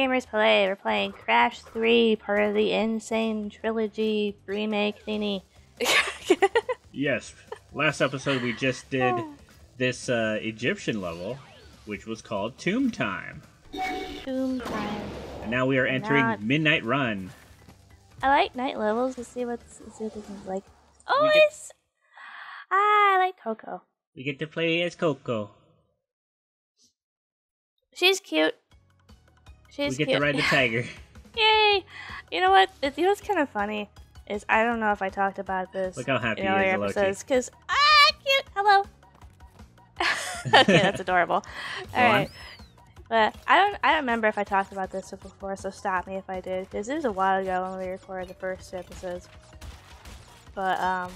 TheGaijinGamersPlay. We're playing Crash 3, part of the N-Sane Trilogy remake thingy. Yes, last episode we just did this Egyptian level, which was called Tomb Time. Tomb Time. And now we are entering Midnight Run. I like night levels to see what this is like. Oh, I like Coco. We get to play as Coco. She's cute. We get to ride the tiger. Yay! You know what? You know what's kind of funny is I don't know if I talked about this. Look how happy in he is, episodes because cute. Hello. Okay, that's adorable. All right, but I don't remember if I talked about this before, so stop me if I did, because it was a while ago when we recorded the first 2 episodes. But I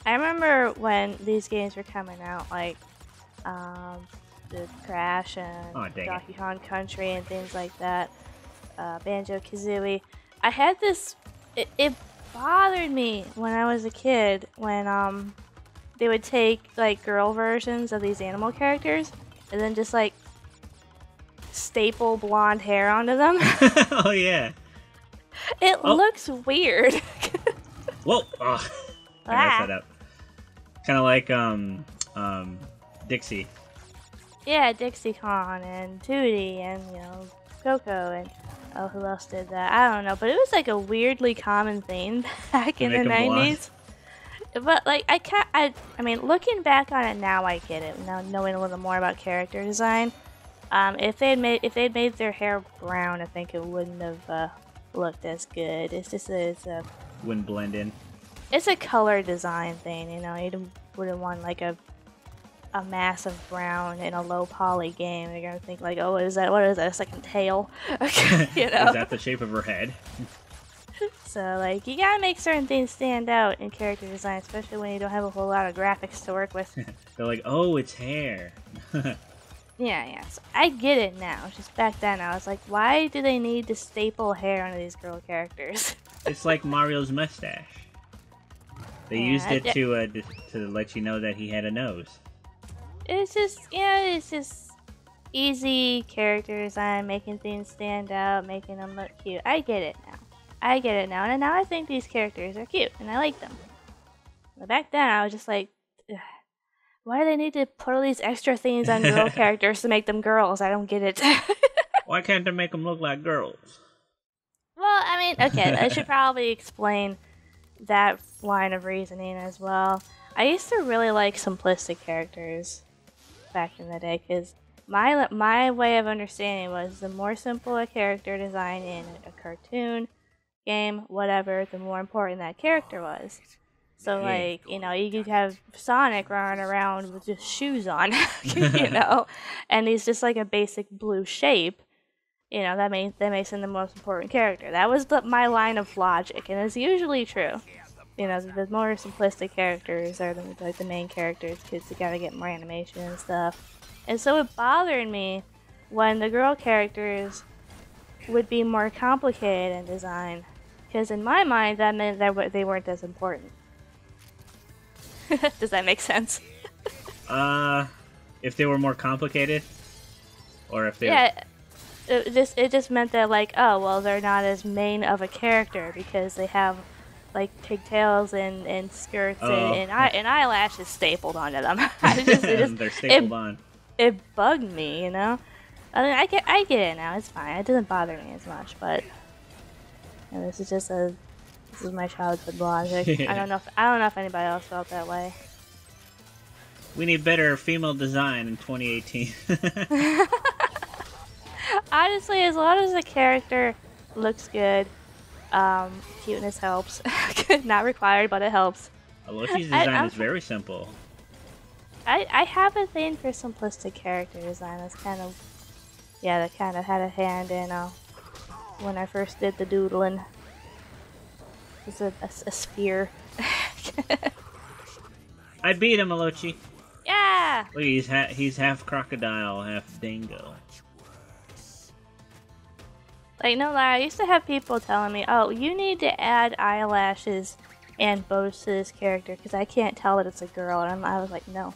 remember when these games were coming out, like the Crash and Donkey Kong Country and things like that, Banjo-Kazooie. I had this. It bothered me when I was a kid when they would take like girl versions of these animal characters and then just like staple blonde hair onto them. Oh yeah. It looks weird. Whoa! Oh, I messed that up. Kind of like Dixie. Yeah, Dixie Con and Tootie and Coco and who else did that? I don't know, but it was like a weirdly common thing back in the 90s. But like I mean, looking back on it now, I get it. Now knowing a little more about character design, if they'd made their hair brown, I think it wouldn't have looked as good. It's just wouldn't blend in. It's a color design thing, you wouldn't want like a massive brown in a low poly game. They're gonna think like, oh, what is that? A second tail? Okay, Is that the shape of her head? So like, you gotta make certain things stand out in character design, especially when you don't have a whole lot of graphics to work with. They're like, oh, it's hair. Yeah. So I get it now. Just back then, I was like, why do they need to staple hair onto these girl characters? It's like Mario's mustache. They used it to let you know that he had a nose. It's just easy character design, making things stand out, making them look cute. I get it now, and now I think these characters are cute, and I like them. But back then, I was just like, ugh, why do they need to put all these extra things on girl characters to make them girls? I don't get it. Why can't they make them look like girls? Well, I mean, okay, I should probably explain that line of reasoning as well. I used to really like simplistic characters back in the day, because my way of understanding was the more simple a character design in a cartoon, game, whatever, the more important that character was. So like, you could have Sonic running around with just shoes on, and he's just like a basic blue shape. That makes him the most important character. That was my line of logic, and it's usually true. The more simplistic characters are the main characters, because you gotta get more animation and stuff. And so it bothered me when the girl characters would be more complicated in design, because in my mind that meant that they weren't as important. Does that make sense? If they were more complicated, or if they it just meant that like, oh well, they're not as main of a character because they have like pigtails and skirts and eyelashes stapled onto them. They're stapled on. It bugged me, I mean, I get it now. It's fine. It doesn't bother me as much, but this is my childhood logic. Yeah. I don't know if anybody else felt that way. We need better female design in 2018. Honestly, as long as the character looks good, cuteness helps. Not required, but it helps. ALLOCHI's design is very simple. I have a thing for simplistic character design. That's that kind of had a hand in when I first did the doodling. It's a sphere. I beat him, ALLOCHI. Yeah! Look, he's half crocodile, half dingo. Like, no lie, I used to have people telling me, oh, you need to add eyelashes and bows to this character because I can't tell that it's a girl. And I was like, no.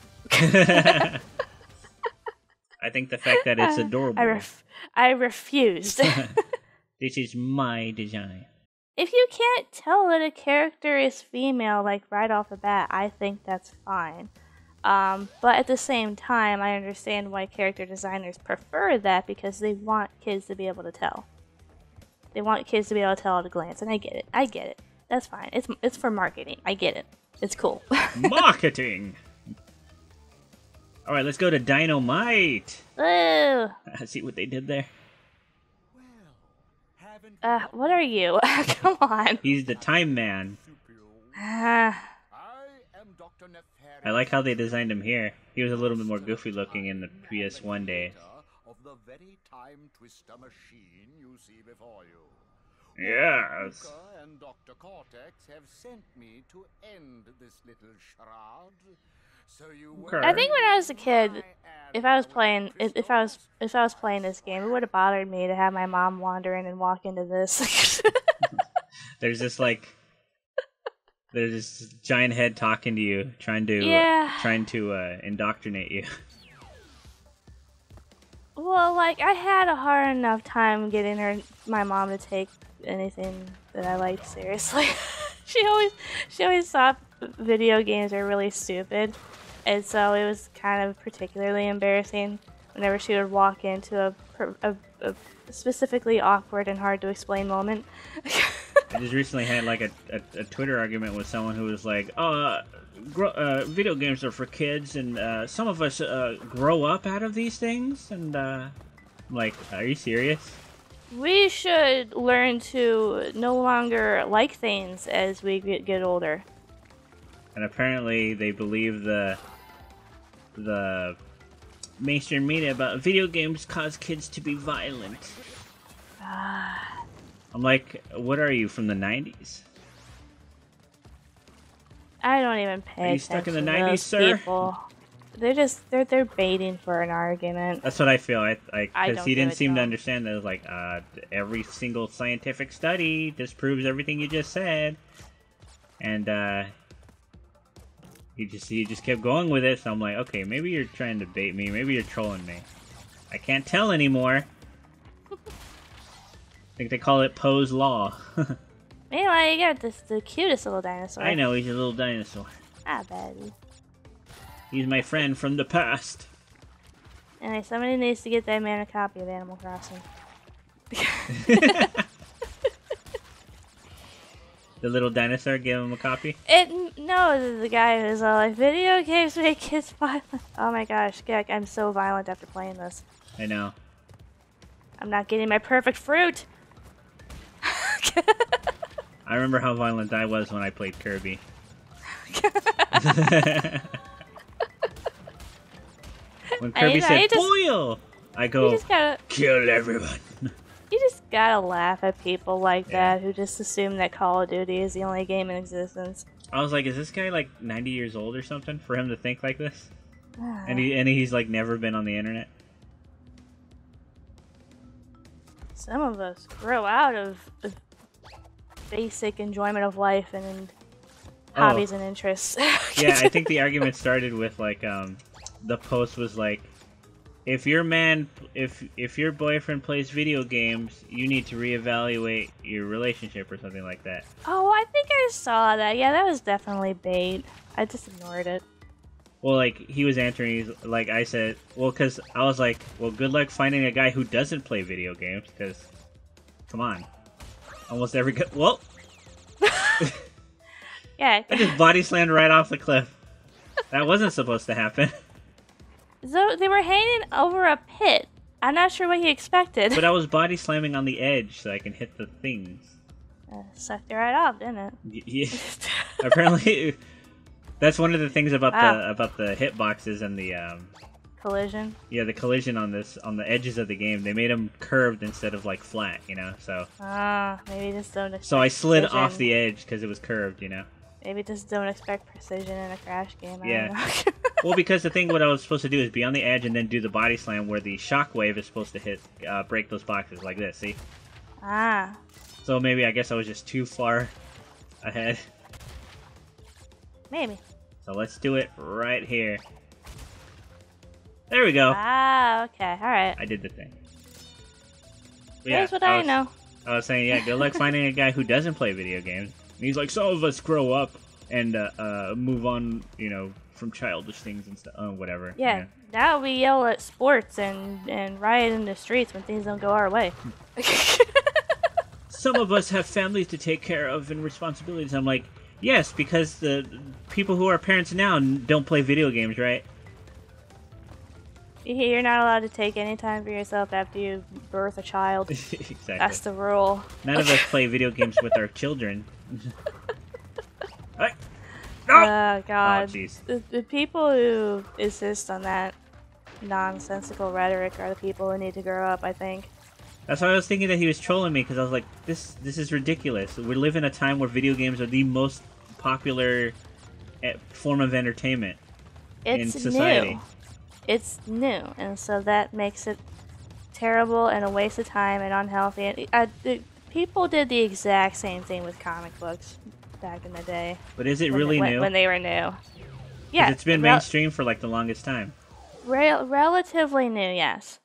I think the fact that it's adorable. I refused. This is my design. If you can't tell that a character is female, like right off the bat, I think that's fine. But at the same time, I understand why character designers prefer that because they want kids to be able to tell. They want kids to be able to tell at a glance, and I get it. I get it. That's fine. It's for marketing. I get it. It's cool. Marketing! Alright, let's go to Dynamite! Ooh. See what they did there? What are you? Come on. He's the Time Man. I like how they designed him here. He was a little bit more goofy looking in the PS1 days. Yes. And Dr. Cortex have sent me to end this little charade. So I think when I was a kid, if I was playing this game, it would have bothered me to have my mom wander in and walk into this. There's this giant head talking to you, trying to indoctrinate you. Well, like I had a hard enough time getting my mom to take anything that I liked seriously. she always thought video games are really stupid, and so it was kind of particularly embarrassing whenever she would walk into a specifically awkward and hard to explain moment. I just recently had like a Twitter argument with someone who was like, video games are for kids, and some of us grow up out of these things, and I'm like, are you serious? We should learn to no longer like things as we get older. And apparently they believe the mainstream media about video games cause kids to be violent. I'm like, what are you, from the 90s? I don't even pay attention. Are you stuck in the to 90s, those sir? People. They're baiting for an argument. That's what I feel. Because he didn't seem to them. understand that it was like, every single scientific study disproves everything you just said. And he just kept going with it, so I'm like, okay, maybe you're trying to bait me, maybe you're trolling me. I can't tell anymore. I think they call it Poe's Law. Meanwhile, you got the cutest little dinosaur. I know, he's a little dinosaur. Ah, buddy. He's my friend from the past. Anyway, somebody needs to get that man a copy of Animal Crossing. The little dinosaur, give him a copy? No, the guy who's all like, video games make kids violent. Oh my gosh, I'm so violent after playing this. I know. I'm not getting my perfect fruit. I remember how violent I was when I played Kirby. When Kirby said, "Boil!" I go, kill everyone. You just gotta laugh at people like that who just assume that Call of Duty is the only game in existence. I was like, is this guy like 90 years old or something for him to think like this? And he's like never been on the internet. Some of us grow out of basic enjoyment of life and hobbies and interests. Yeah, I think the argument started with like the post was like, if your boyfriend plays video games, you need to reevaluate your relationship or something like that. Oh, I think I saw that. Yeah, that was definitely bait. I just ignored it. Well, like, he was answering, he's, like, I said, well, because I was like, well, good luck finding a guy who doesn't play video games, because, come on. Almost every guy, well. Yeah. I just body slammed right off the cliff. That wasn't supposed to happen. So they were hanging over a pit. I'm not sure what he expected. But I was body slamming on the edge so I can hit the things. Sucked it right off, didn't it? Yeah. Apparently, that's one of the things about the hitboxes and the collision. Yeah, the collision on the edges of the game. They made them curved instead of like flat, you know. So. Maybe just don't expect. So I slid precision. off the edge because it was curved, you know. Maybe just don't expect precision in a Crash game. Yeah. Well, because the thing what I was supposed to do is be on the edge and then do the body slam where the shockwave is supposed to break those boxes like this. See? So maybe I guess I was just too far ahead. Maybe. So let's do it right here. There we go. Ah, okay, alright. I did the thing. But Here's what I know. I was saying, yeah, good luck finding a guy who doesn't play video games. And he's like, some of us grow up and move on, you know, from childish things and stuff. Oh, whatever. Yeah, now we yell at sports and riot in the streets when things don't go our way. Some of us have families to take care of and responsibilities. I'm like, yes, because the people who are parents now don't play video games, right? You're not allowed to take any time for yourself after you birth a child. Exactly. That's the rule. None of us play video games with our children. Hey. No! Oh, God. Oh, jeez. The people who insist on that nonsensical rhetoric are the people who need to grow up, I think. That's why I was thinking that he was trolling me, because I was like, this is ridiculous. We live in a time where video games are the most popular form of entertainment in society. New. It's new, and so that makes it terrible and a waste of time and unhealthy. People did the exact same thing with comic books back in the day. But is it really new? When they were new. Yeah. It's been mainstream for like the longest time. Relatively new, yes.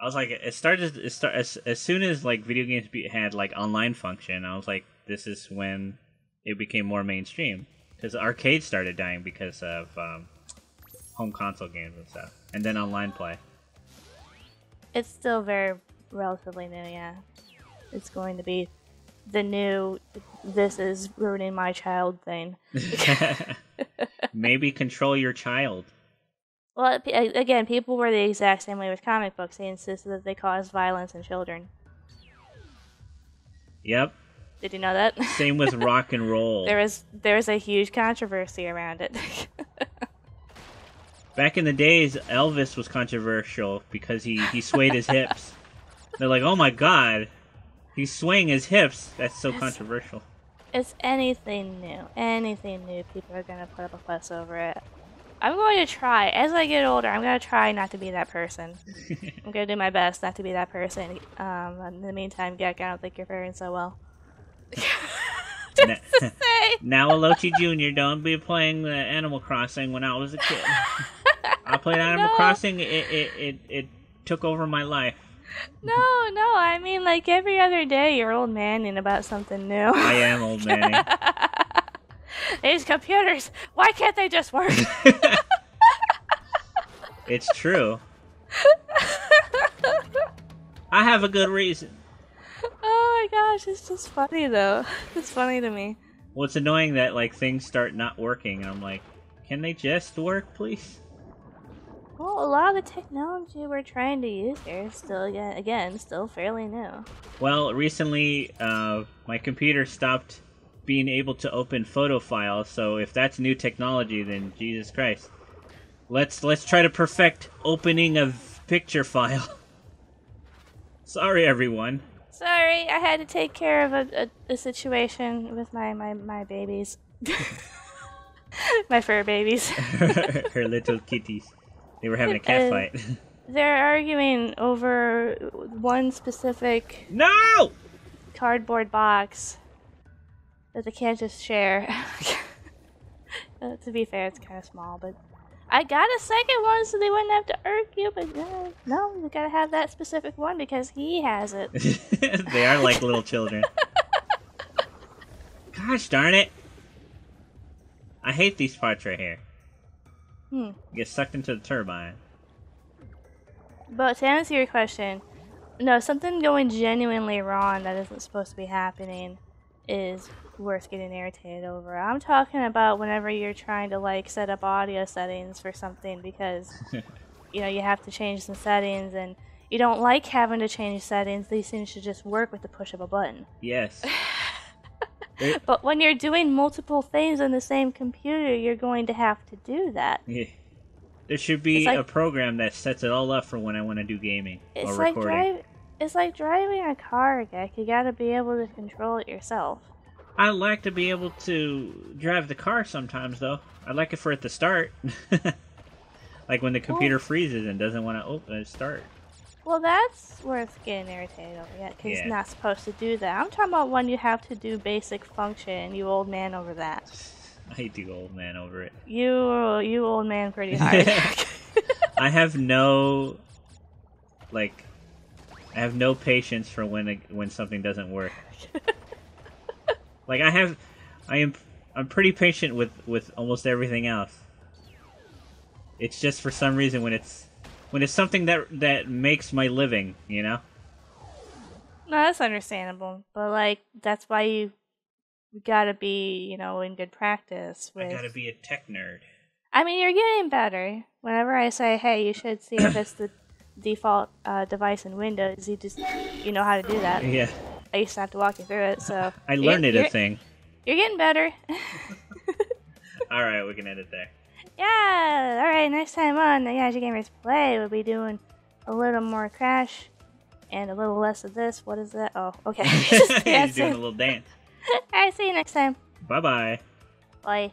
I was like, as soon as like video games had like online function, I was like, this is when it became more mainstream, because arcades started dying because of home console games and stuff, and then online play. It's still very relatively new, yeah. It's going to be the new "this is ruining my child" thing. Maybe control your child. Well, again, people were the exact same way with comic books. They insisted that they caused violence in children. Yep. Did you know that? Same with rock and roll. There was a huge controversy around it. Back in the days, Elvis was controversial because he swayed his hips. They're like, oh my god, he's swaying his hips. That's so controversial. It's anything new. Anything new, people are going to put up a fuss over it. I'm going to try. As I get older, I'm going to try not to be that person. I'm going to do my best not to be that person. In the meantime, Gek, I don't think you're faring so well. Now, ALLOCHI Jr., don't be playing Animal Crossing when I was a kid. I played Animal Crossing, it took over my life. No, I mean, like, every other day you're old manning about something new. I am old manning. These computers, why can't they just work? It's true. I have a good reason. Oh my gosh, it's just funny though. It's funny to me. Well, it's annoying that like things start not working, and I'm like, can they just work, please? Well, a lot of the technology we're trying to use here is still, still fairly new. Well, recently, my computer stopped being able to open photo files, so if that's new technology, then Jesus Christ. Let's try to perfect opening a picture file. Sorry, everyone. Sorry, I had to take care of a situation with my babies. My fur babies. Her little kitties. They were having a cat fight. They're arguing over one specific cardboard box that they can't just share. To be fair, it's kind of small, but I got a second one so they wouldn't have to argue, but no, we gotta have that specific one because he has it. They are like little children. Gosh darn it. I hate these parts right here. Get sucked into the turbine. But to answer your question, no, something going genuinely wrong that isn't supposed to be happening is worth getting irritated over. I'm talking about whenever you're trying to like set up audio settings for something because you have to change some settings and you don't like having to change settings. These things should just work with the push of a button. Yes. But when you're doing multiple things on the same computer, you're going to have to do that. Yeah. There should be a program that sets it all up for when I want to do gaming or recording. It's like driving a car, Gek. You gotta be able to control it yourself. I like to be able to drive the car sometimes, though. I like it for it to start. Like when the computer freezes and doesn't want to start. Well, that's worth getting irritated over, because it's not supposed to do that. I'm talking about when you have to do basic function, you old man over that. I do old man over it. You old man pretty hard. I have no patience for when something doesn't work. Like I'm pretty patient with almost everything else. It's just for some reason when it's something that makes my living, you know? No, that's understandable. But like that's why you gotta be, in good practice with. I gotta be a tech nerd. I mean, you're getting better. Whenever I say, hey, you should see if it's the default device in Windows, you know how to do that. Yeah. I used to have to walk you through it, so... I learned a thing. You're getting better. Alright, we can end it there. Yeah! Alright, next time on the Gaijin Gamers Play, we'll be doing a little more Crash and a little less of this. What is that? Oh, okay. He's doing a little dance. Alright, see you next time. Bye-bye. Bye.